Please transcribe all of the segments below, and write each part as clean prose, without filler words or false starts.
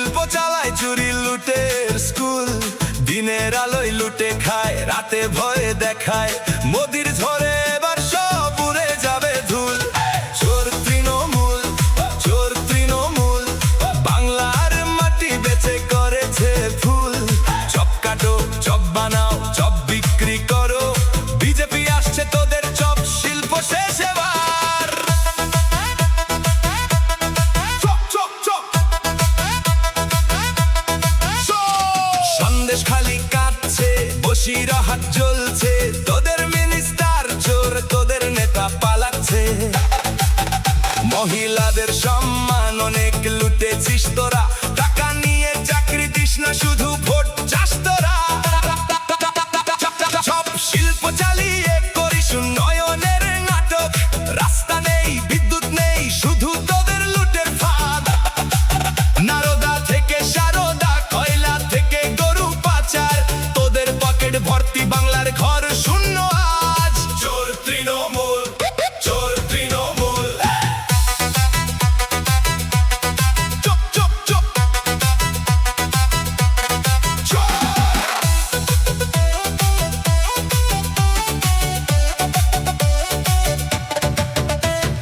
শিল্প চালায় চুরি লুটের স্কুল, দিনের আলোয় লুটে খায়, রাতে ভয়ে দেখায়, মোদির ঝড়ে এবার সব উড়ে যাবে ধুল। চোর তৃণমূল, চোর তৃণমূল, বাংলার মাটি বেচে করেছে ফুল। চপ কাটো, চপ বানাও, চপ বিক্রি করো, বিজেপি আসছে তোদের চপ শিল্প শেষ এবার। সন্দেশ খালি কাটছে, বসিরহাট জ্বলছে, তোদের মিনিস্টার চোর, তোদের নেতা পালাচ্ছে। মহিলাদের সম্মান অনেক লুটেছিস তোরা, টাকা নিয়ে চাকরি দিস না, শুধু ভোট চাস তোরা। সব শিল্প চালিয়ে করিস উন্নয়নের নাটক, রাস্তা নেই, বিদ্যুৎ নেই, শুধু তোদের লুটের ফাঁদ। নারদা থেকে সারদা, কয়লা থেকে গরু পাচার, তোদের পকেট ভর্তি, বাংলার ঘর শূন্য আজ। চোর তৃণমূল, চোর তৃণমূল, চুপ চুপ চুপ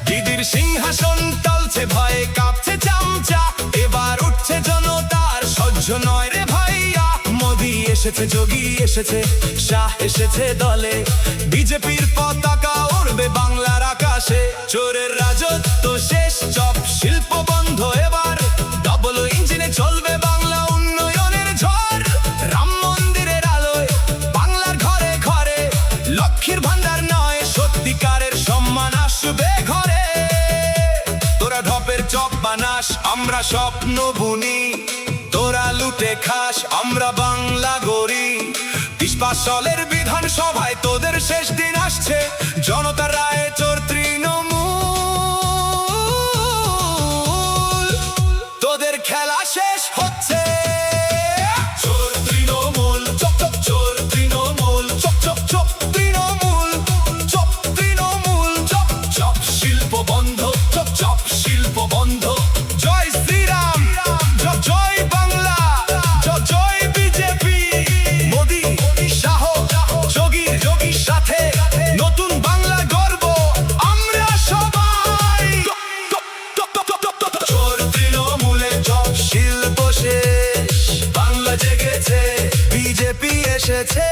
দিদির সিংহাসন টলছে, ভয়ে কাঁপছে চামচা, এবার উঠছে জনতার সহ্য নয় রে ভাইয়া। মোদি এসেছে, যোগী এসেছে, শাহ এসেছে দলে, বিজেপির পতাকা উড়বে বাংলার আকাশে। চোরের রাজত্ব শেষ, চপ শিল্প বন্ধ এবার, ডবল ইঞ্জিনে চলবে বাংলা উন্নয়নের ঝড়। রাম মন্দিরের আলোয় বাংলার ঘরে ঘরে, লক্ষ্মীর ভান্ডার নয়, সত্যিকারের সম্মান আসবে ঘরে। তোরা ঢপের চপ বানাস, আমরা স্বপ্ন বুনি, তোরা লুটে খাস, আমরা বাংলা গড়ি। ২০ সালের বিধানসভায় তোদের শেষ দিন আসছে, জনতার রায়ে চোর তৃণমূল, তোদের খেলা শেষ হচ্ছে। চোর তৃণমূল, চপ চপ চোর Trinamool, chop chop chop Trinamool, chop Trinamool, chop chop শিল্প বন্ধ, চপ চপ শিল্প বন্ধ। জয় শ্রীরাম, জয় বাংলা, জয় বিজেপি, মোদি শাহ যোগীর সাথে নতুন বাংলা গর্ব আমরা সবাই। চোর তৃণমূলে চপ শিল্প শেষ, বাংলা জেগেছে, বিজেপি এসেছে।